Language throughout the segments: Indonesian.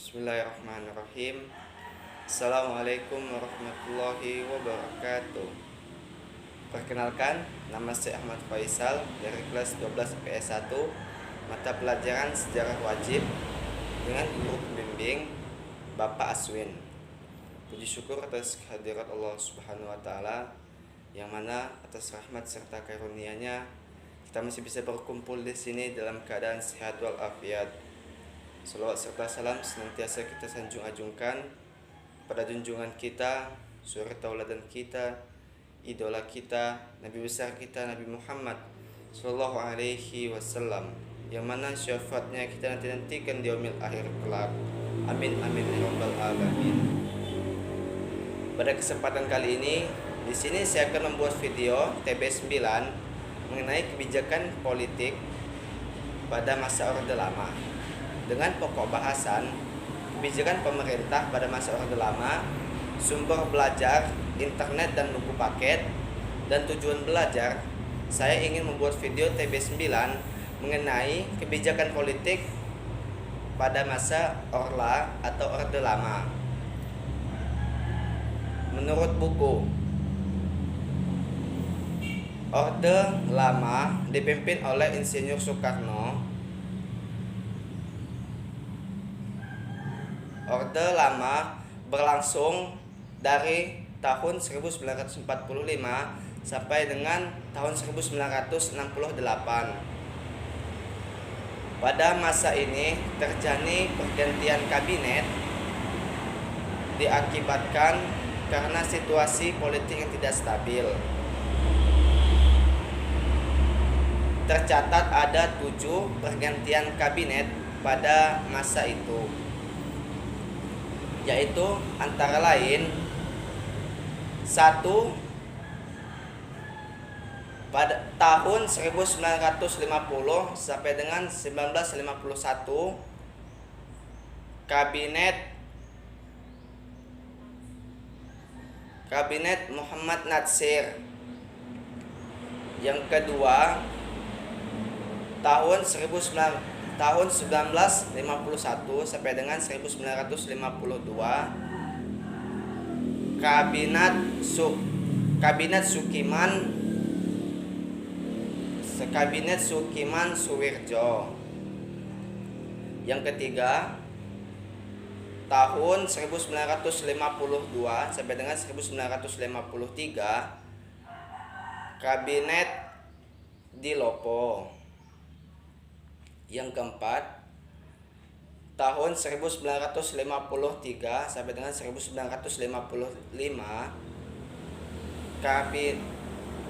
Bismillahirrahmanirrahim. Assalamualaikum warahmatullahi wabarakatuh. Perkenalkan, nama saya Ahmad Faisal dari kelas 12 IPS 1, mata pelajaran sejarah wajib dengan guru pembimbing Bapak Aswin. Puji syukur atas kehadirat Allah Subhanahu wa taala yang mana atas rahmat serta karunia-Nya kita masih bisa berkumpul di sini dalam keadaan sehat walafiat. Salawat serta salam senantiasa kita sanjung-ajungkan pada junjungan kita, suri tauladan kita, idola kita, Nabi besar kita Nabi Muhammad sallallahu alaihi wasallam, yang mana syafaatnya kita nantikan di yaumil akhir kelak. Amin amin ya rabbal alamin. Pada kesempatan kali ini, di sini saya akan membuat video TB9 mengenai kebijakan politik pada masa Orde Lama dengan pokok bahasan kebijakan pemerintah pada masa Orde Lama, sumber belajar, internet dan buku paket, dan tujuan belajar. Saya ingin membuat video TB9 mengenai kebijakan politik pada masa Orla atau Orde Lama. Menurut buku Orde Lama dipimpin oleh Insinyur Soekarno. Orde Lama berlangsung dari tahun 1945 sampai dengan tahun 1968. Pada masa ini terjadi pergantian kabinet diakibatkan karena situasi politik yang tidak stabil. Tercatat ada 7 pergantian kabinet pada masa itu, yaitu antara lain 1 pada tahun 1950 sampai dengan 1951 Kabinet Muhammad Natsir. Yang kedua tahun 1951 sampai dengan 1952 Kabinet Sukiman Suwirjo. Yang ketiga tahun 1952 sampai dengan 1953 Kabinet Dilopo. Yang keempat tahun 1953 sampai dengan 1955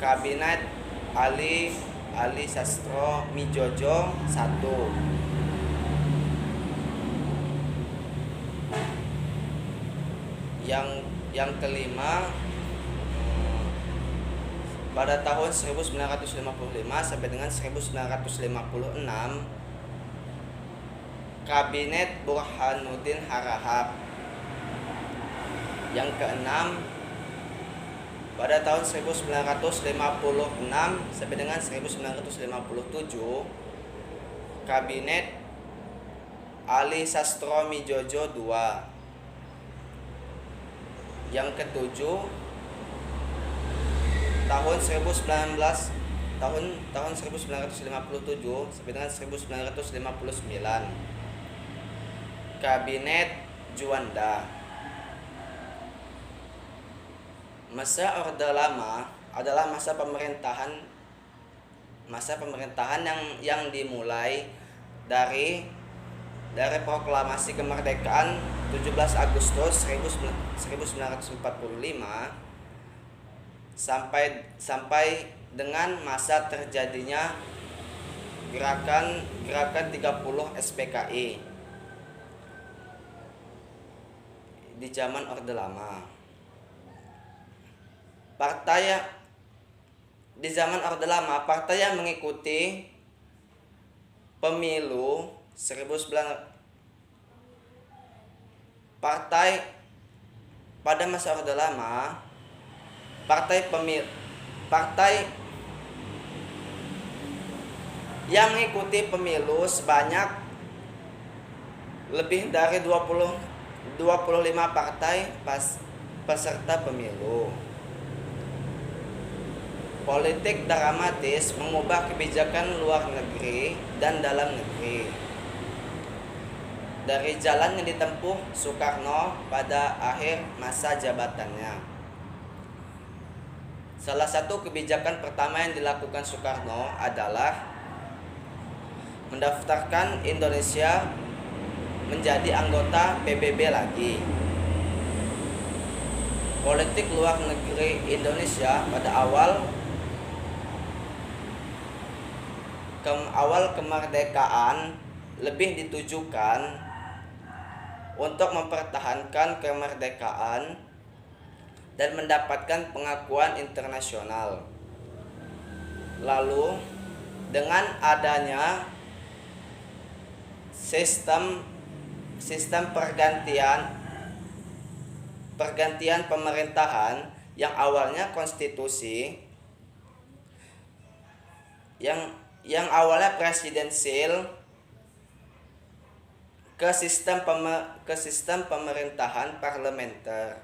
Kabinet Ali Sastro Mijojo I. Yang kelima pada tahun 1955 sampai dengan 1956 Kabinet Burhanuddin Harahap. Yang keenam pada tahun 1956 sampai dengan 1957 Kabinet Ali Sastro Mijojo II. Yang ketujuh tahun 1957 sampai dengan 1959 Kabinet Juanda. Masa Orde Lama adalah masa pemerintahan yang dimulai dari proklamasi kemerdekaan 17 Agustus 1945 sampai dengan masa terjadinya gerakan 30 SPKI di zaman Orde Lama. Di zaman Orde Lama, partai yang mengikuti pemilu pada masa Orde Lama, partai yang mengikuti pemilu sebanyak lebih dari 25 partai peserta pemilu. Politik dramatis mengubah kebijakan luar negeri dan dalam negeri. Dari jalan yang ditempuh Soekarno pada akhir masa jabatannya. Salah satu kebijakan pertama yang dilakukan Soekarno adalah mendaftarkan Indonesia menjadi anggota PBB lagi. Politik luar negeri Indonesia pada awal kemerdekaan lebih ditujukan untuk mempertahankan kemerdekaan dan mendapatkan pengakuan internasional. Lalu dengan adanya sistem pergantian pemerintahan yang awalnya konstitusi yang awalnya presidensil ke sistem pemerintahan parlementer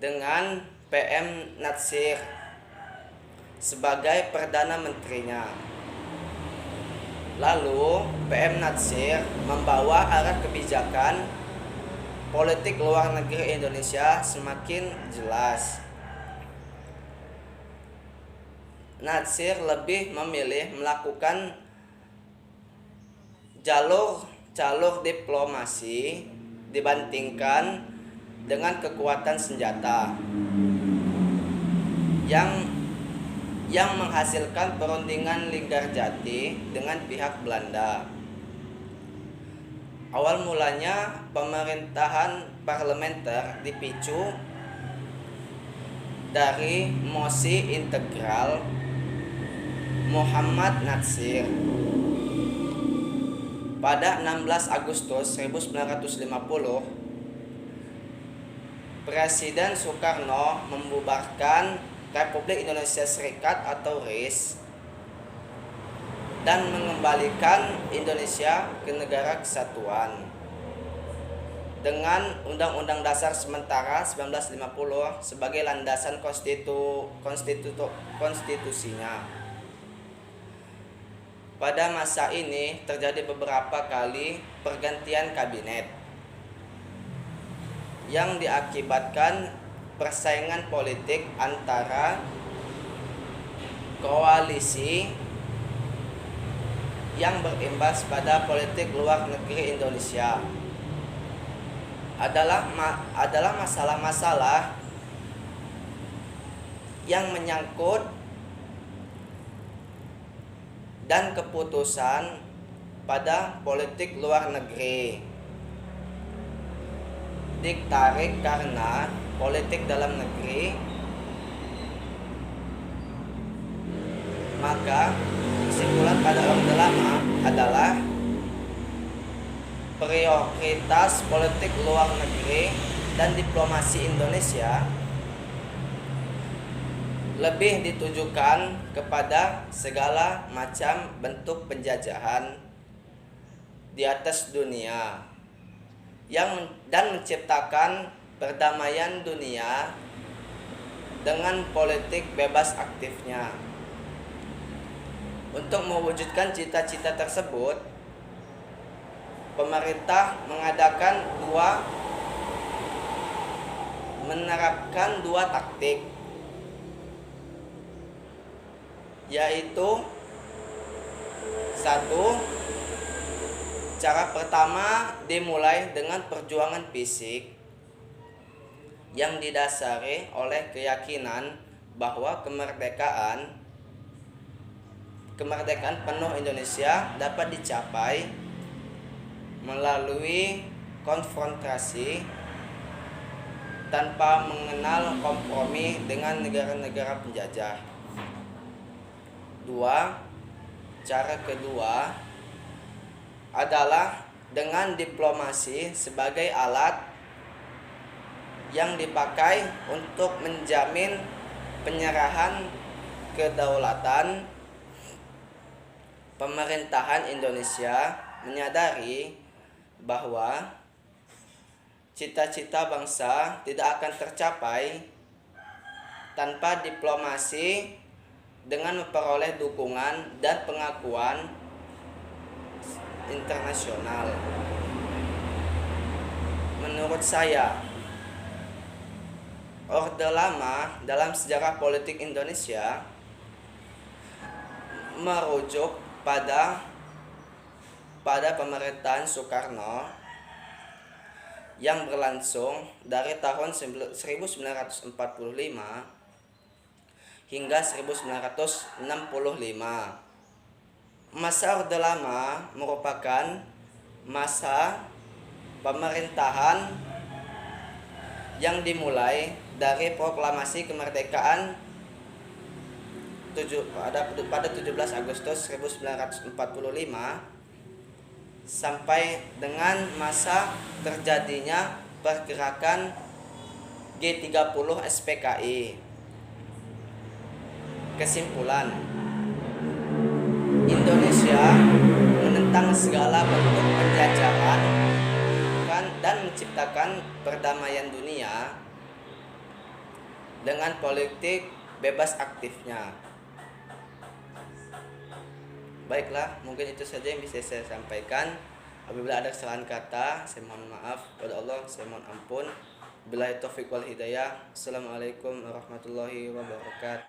dengan PM Natsir sebagai perdana menterinya. Lalu PM Natsir membawa arah kebijakan politik luar negeri Indonesia semakin jelas. Natsir lebih memilih melakukan jalur diplomasi dibandingkan dengan kekuatan senjata yang menghasilkan perundingan Linggarjati dengan pihak Belanda. Awal mulanya pemerintahan parlementer dipicu dari mosi integral Muhammad Natsir. Pada 16 Agustus 1950, Presiden Soekarno membubarkan Republik Indonesia Serikat atau RIS dan mengembalikan Indonesia ke negara kesatuan dengan Undang-Undang Dasar Sementara 1950 sebagai landasan konstitusinya. Pada masa ini terjadi beberapa kali pergantian kabinet yang diakibatkan persaingan politik antara koalisi yang berimbas pada politik luar negeri Indonesia. Adalah masalah-masalah yang menyangkut dan keputusan pada politik luar negeri ditarik karena politik dalam negeri, maka kesimpulan pada Orde Lama adalah prioritas politik luar negeri dan diplomasi Indonesia lebih ditujukan kepada segala macam bentuk penjajahan di atas dunia dan menciptakan perdamaian dunia dengan politik bebas aktifnya. Untuk mewujudkan cita-cita tersebut, pemerintah menerapkan dua taktik, yaitu satu, cara pertama dimulai dengan perjuangan fisik yang didasari oleh keyakinan bahwa kemerdekaan penuh Indonesia dapat dicapai melalui konfrontasi tanpa mengenal kompromi dengan negara-negara penjajah. Cara kedua adalah dengan diplomasi sebagai alat yang dipakai untuk menjamin penyerahan kedaulatan. Pemerintahan Indonesia menyadari bahwa cita-cita bangsa tidak akan tercapai tanpa diplomasi dengan memperoleh dukungan dan pengakuan internasional. Menurut saya, Orde Lama dalam sejarah politik Indonesia merujuk pada pemerintahan Soekarno yang berlangsung dari tahun 1945 hingga 1965. Masa Orde Lama merupakan masa pemerintahan yang dimulai dari proklamasi kemerdekaan pada 17 Agustus 1945 sampai dengan masa terjadinya pergerakan G30 SPKI. Kesimpulan, Indonesia menentang segala bentuk penjajahan dan menciptakan perdamaian dunia dengan politik bebas aktifnya. Baiklah, mungkin itu saja yang bisa saya sampaikan. Apabila ada kesalahan kata, saya mohon maaf. Kepada Allah, saya mohon ampun. Billahi taufiq wal hidayah. Assalamualaikum warahmatullahi wabarakatuh.